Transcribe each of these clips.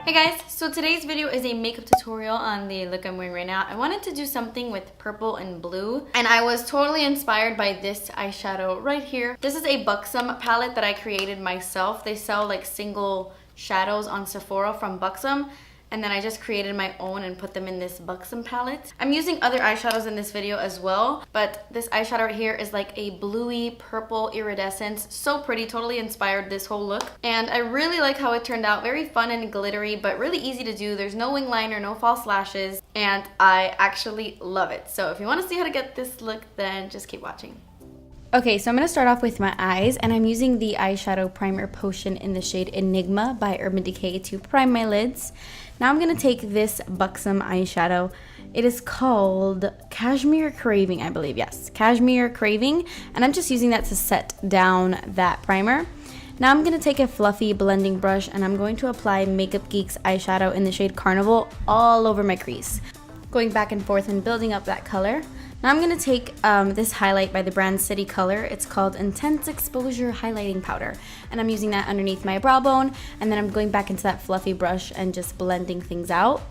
Hey guys, so today's video is a makeup tutorial on the look I'm wearing right now. I wanted to do something with purple and blue, and I was totally inspired by this eyeshadow right here. This is a Buxom palette that I created myself. They sell like single shadows on Sephora from Buxom, and then I just created my own and put them in this Buxom palette. I'm using other eyeshadows in this video as well, but this eyeshadow right here is like a bluey purple iridescence. So pretty, totally inspired this whole look. And I really like how it turned out. Very fun and glittery, but really easy to do. There's no wing liner, no false lashes, and I actually love it. So if you want to see how to get this look, then just keep watching. Okay, so I'm going to start off with my eyes, and I'm using the eyeshadow primer potion in the shade Enigma by Urban Decay to prime my lids. Now I'm going to take this Buxom eyeshadow. It is called Cashmere Craving, I believe. Yes, Cashmere Craving, and I'm just using that to set down that primer. Now I'm going to take a fluffy blending brush, and I'm going to apply Makeup Geek's eyeshadow in the shade Carnival all over my crease, going back and forth and building up that color. Now I'm going to take this highlight by the brand City Color. It's called Intense Exposure Highlighting Powder. And I'm using that underneath my brow bone. And then I'm going back into that fluffy brush and just blending things out.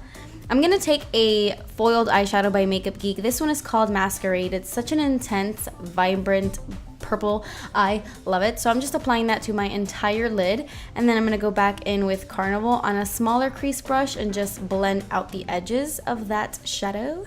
I'm going to take a foiled eyeshadow by Makeup Geek. This one is called Masquerade. It's such an intense, vibrant purple. I love it. So I'm just applying that to my entire lid. And then I'm going to go back in with Carnival on a smaller crease brush and just blend out the edges of that shadow.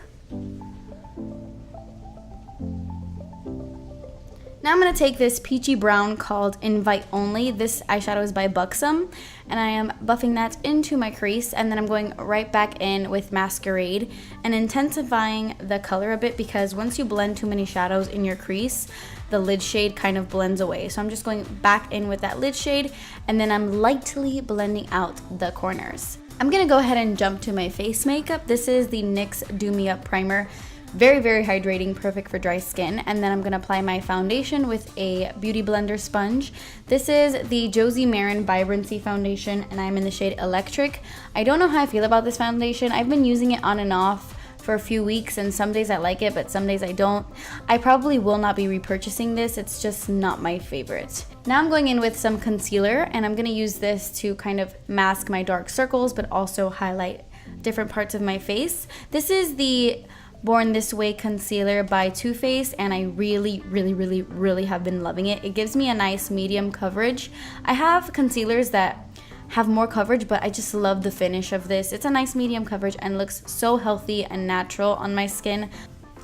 Now I'm going to take this peachy brown called Invite Only. This eyeshadow is by Buxom, and I am buffing that into my crease, and then I'm going right back in with Masquerade and intensifying the color a bit, because once you blend too many shadows in your crease, the lid shade kind of blends away. So I'm just going back in with that lid shade, and then I'm lightly blending out the corners. I'm going to go ahead and jump to my face makeup. This is the NYX Do Me Up Primer. Very, very hydrating, perfect for dry skin. And then I'm going to apply my foundation with a Beauty Blender sponge. This is the Josie Maran Vibrancy Foundation, and I'm in the shade Electric. I don't know how I feel about this foundation. I've been using it on and off for a few weeks, and some days I like it, but some days I don't. I probably will not be repurchasing this. It's just not my favorite. Now I'm going in with some concealer, and I'm going to use this to kind of mask my dark circles, but also highlight different parts of my face. This is the Born This Way concealer by Too Faced, and I really have been loving it. It gives me a nice medium coverage. I have concealers that have more coverage, but I just love the finish of this. It's a nice medium coverage and looks so healthy and natural on my skin.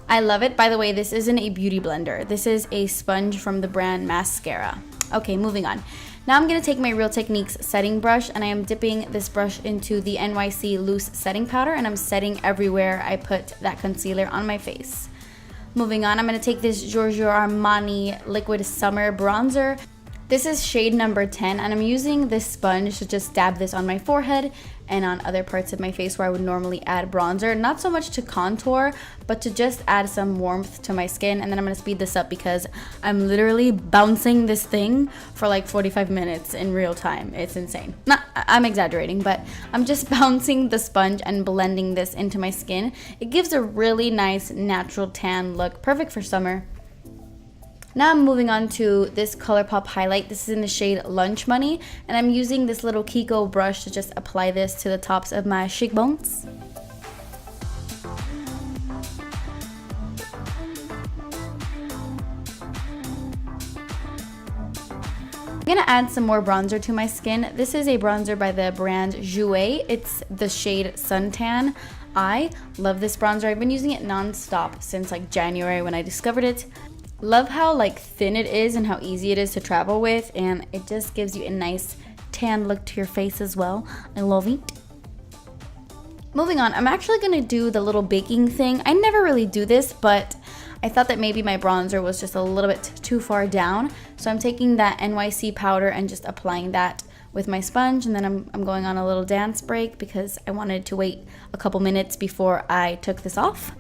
I love it. By the way, this isn't a beauty blender. This is a sponge from the brand Mascara. Okay, moving on. Now I'm going to take my Real Techniques setting brush, and I am dipping this brush into the NYC Loose Setting Powder, and I'm setting everywhere I put that concealer on my face. Moving on, I'm going to take this Giorgio Armani Liquid Summer Bronzer. This is shade number 10, and I'm using this sponge to just dab this on my forehead and on other parts of my face where I would normally add bronzer. Not so much to contour, but to just add some warmth to my skin. And then I'm going to speed this up because I'm literally bouncing this thing for like 45 minutes in real time. It's insane. I'm exaggerating, but I'm just bouncing the sponge and blending this into my skin. It gives a really nice natural tan look, perfect for summer. Now I'm moving on to this ColourPop highlight. This is in the shade Lunch Money, and I'm using this little Kiko brush to just apply this to the tops of my cheekbones. I'm gonna add some more bronzer to my skin. This is a bronzer by the brand Jouer. It's the shade Suntan. I love this bronzer. I've been using it non-stop since like January when I discovered it. Love how like thin it is and how easy it is to travel with, and it just gives you a nice tan look to your face as well. I love it. Moving on, I'm actually gonna do the little baking thing. I never really do this, but I thought that maybe my bronzer was just a little bit too far down. So I'm taking that NYC powder and just applying that with my sponge, and then I'm going on a little dance break because I wanted to wait a couple minutes before I took this off.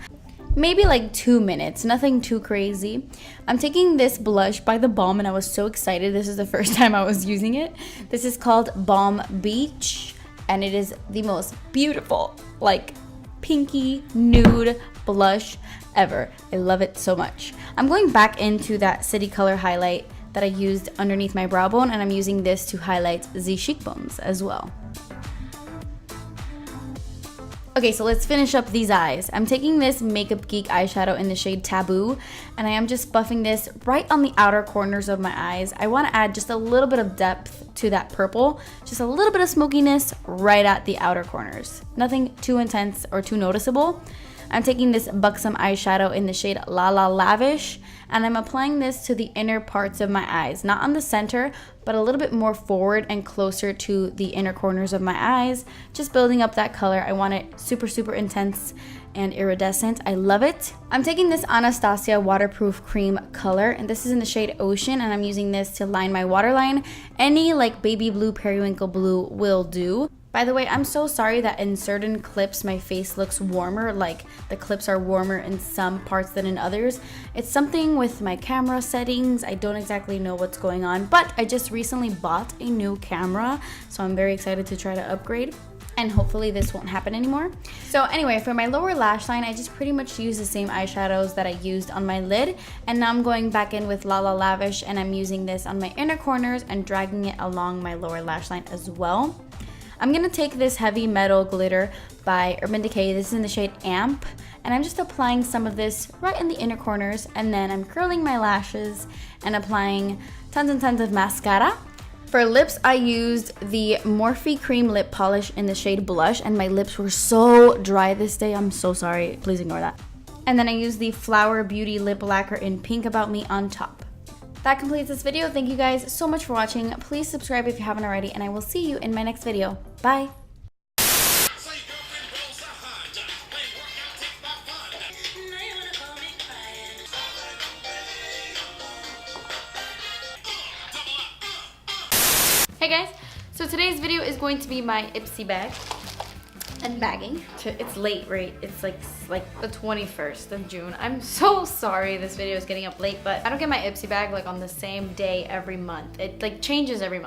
Maybe like 2 minutes, nothing too crazy. I'm taking this blush by The Balm, and I was so excited. This is the first time I was using it. This is called Balm Beach, and it is the most beautiful, like pinky nude blush ever. I love it so much. I'm going back into that City Color highlight that I used underneath my brow bone, and I'm using this to highlight the cheekbones as well. Okay, so let's finish up these eyes. I'm taking this Makeup Geek eyeshadow in the shade Taboo, and I am just buffing this right on the outer corners of my eyes. I want to add just a little bit of depth to that purple, just a little bit of smokiness right at the outer corners. Nothing too intense or too noticeable. I'm taking this Buxom eyeshadow in the shade La La Lavish, and I'm applying this to the inner parts of my eyes, not on the center, but a little bit more forward and closer to the inner corners of my eyes, just building up that color. I want it super, super intense and iridescent. I love it. I'm taking this Anastasia waterproof cream color, and this is in the shade Ocean, and I'm using this to line my waterline. Any like baby blue, periwinkle blue will do. By the way, I'm so sorry that in certain clips my face looks warmer, like the clips are warmer in some parts than in others. It's something with my camera settings. I don't exactly know what's going on, but I just recently bought a new camera, so I'm very excited to try to upgrade. And hopefully this won't happen anymore. So anyway, for my lower lash line, I just pretty much use the same eyeshadows that I used on my lid. And now I'm going back in with La La Lavish, and I'm using this on my inner corners and dragging it along my lower lash line as well. I'm gonna take this Heavy Metal glitter by Urban Decay. This is in the shade Amp, and I'm just applying some of this right in the inner corners, and then I'm curling my lashes and applying tons and tons of mascara. For lips, I used the Morphe Cream Lip Polish in the shade Blush, and my lips were so dry this day. I'm so sorry, please ignore that. And then I used the Flower Beauty Lip Lacquer in Pink About Me on top. That completes this video. Thank you guys so much for watching. Please subscribe if you haven't already, and I will see you in my next video. Bye. Hey guys, so today's video is going to be my Ipsy bag unbagging. It's late, right? It's like the 21st of June. I'm so sorry this video is getting up late, but I don't get my Ipsy bag like on the same day every month. It like changes every month.